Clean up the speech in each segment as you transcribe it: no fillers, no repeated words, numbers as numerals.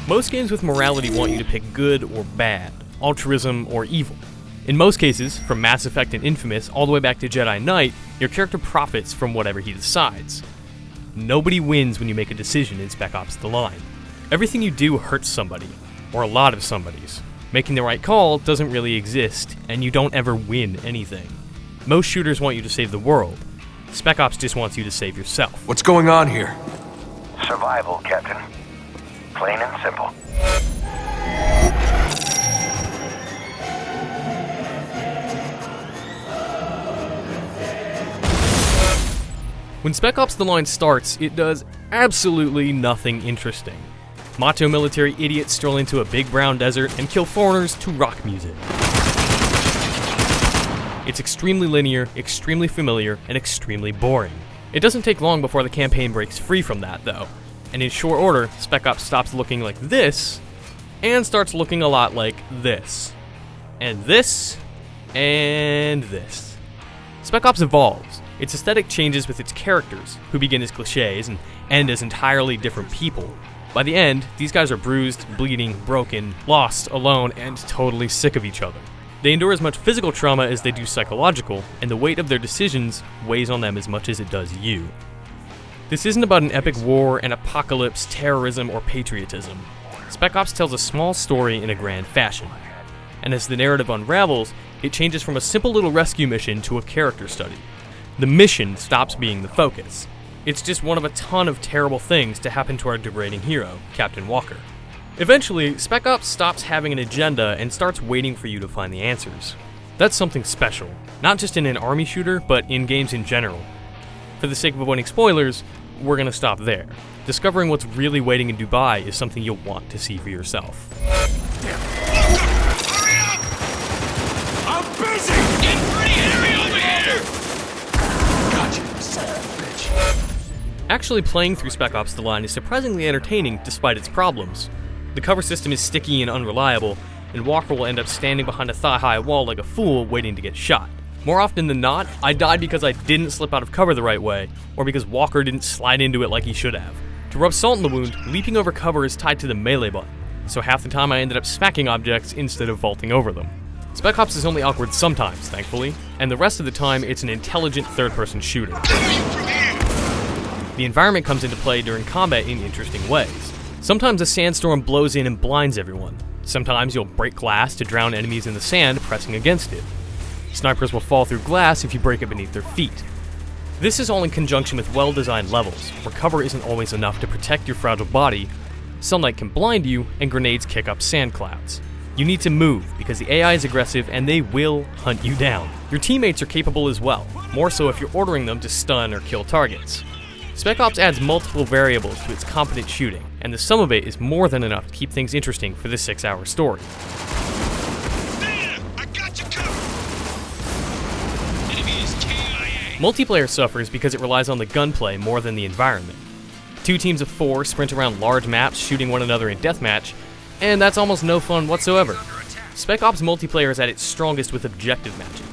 Most games with morality want you to pick good or bad, altruism or evil. In most cases, from Mass Effect and Infamous all the way back to Jedi Knight, your character profits from whatever he decides. Nobody wins when you make a decision in Spec Ops: The Line. Everything you do hurts somebody, or a lot of somebody's. Making the right call doesn't really exist, and you don't ever win anything. Most shooters want you to save the world. Spec Ops just wants you to save yourself. What's going on here? Survival, Captain. Plain and simple. When Spec Ops: The Line starts, it does absolutely nothing interesting. Macho military idiots stroll into a big brown desert and kill foreigners to rock music. It's extremely linear, extremely familiar, and extremely boring. It doesn't take long before the campaign breaks free from that, though, and in short order, Spec Ops stops looking like this, and starts looking a lot like this. And this, and this. Spec Ops evolves. Its aesthetic changes with its characters, who begin as cliches and end as entirely different people. By the end, these guys are bruised, bleeding, broken, lost, alone, and totally sick of each other. They endure as much physical trauma as they do psychological, and the weight of their decisions weighs on them as much as it does you. This isn't about an epic war, an apocalypse, terrorism, or patriotism. Spec Ops tells a small story in a grand fashion. And as the narrative unravels, it changes from a simple little rescue mission to a character study. The mission stops being the focus. It's just one of a ton of terrible things to happen to our degrading hero, Captain Walker. Eventually, Spec Ops stops having an agenda and starts waiting for you to find the answers. That's something special, not just in an army shooter, but in games in general. For the sake of avoiding spoilers, we're gonna stop there. Discovering what's really waiting in Dubai is something you'll want to see for yourself. I'm busy! Getting pretty hairy over here! Gotcha, son of a bitch. Actually playing through Spec Ops: The Line is surprisingly entertaining despite its problems. The cover system is sticky and unreliable, and Walker will end up standing behind a thigh-high wall like a fool waiting to get shot. More often than not, I died because I didn't slip out of cover the right way, or because Walker didn't slide into it like he should have. To rub salt in the wound, leaping over cover is tied to the melee button, so half the time I ended up smacking objects instead of vaulting over them. Spec Ops is only awkward sometimes, thankfully, and the rest of the time it's an intelligent third-person shooter. The environment comes into play during combat in interesting ways. Sometimes a sandstorm blows in and blinds everyone. Sometimes you'll break glass to drown enemies in the sand pressing against it. Snipers will fall through glass if you break it beneath their feet. This is all in conjunction with well-designed levels, where cover isn't always enough to protect your fragile body, sunlight can blind you, and grenades kick up sand clouds. You need to move, because the AI is aggressive and they will hunt you down. Your teammates are capable as well, more so if you're ordering them to stun or kill targets. Spec Ops adds multiple variables to its competent shooting, and the sum of it is more than enough to keep things interesting for the 6-hour story. Damn, I got you covered. Enemy is KIA. Multiplayer suffers because it relies on the gunplay more than the environment. 2 teams of 4 sprint around large maps shooting one another in deathmatch, and that's almost no fun whatsoever. Spec Ops multiplayer is at its strongest with objective matches.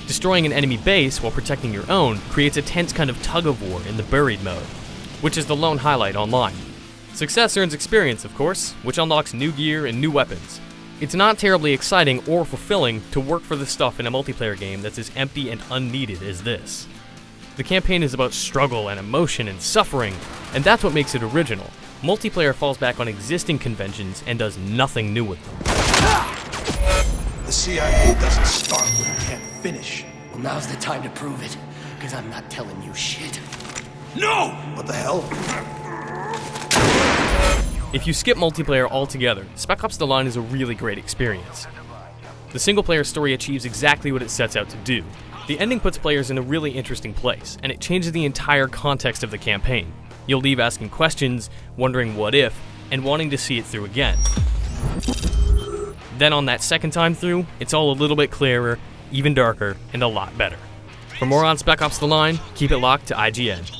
Destroying an enemy base while protecting your own creates a tense kind of tug-of-war in the buried mode, which is the lone highlight online. Success earns experience, of course, which unlocks new gear and new weapons. It's not terribly exciting or fulfilling to work for the stuff in a multiplayer game that's as empty and unneeded as this. The campaign is about struggle and emotion and suffering, and that's what makes it original. Multiplayer falls back on existing conventions and does nothing new with them. The CIA doesn't start where it can't finish. Well, now's the time to prove it, because I'm not telling you shit. No! What the hell? If you skip multiplayer altogether, Spec Ops: The Line is a really great experience. The single-player story achieves exactly what it sets out to do. The ending puts players in a really interesting place, and it changes the entire context of the campaign. You'll leave asking questions, wondering what if, and wanting to see it through again. Then on that second time through, it's all a little bit clearer, even darker, and a lot better. For more on Spec Ops: The Line, keep it locked to IGN.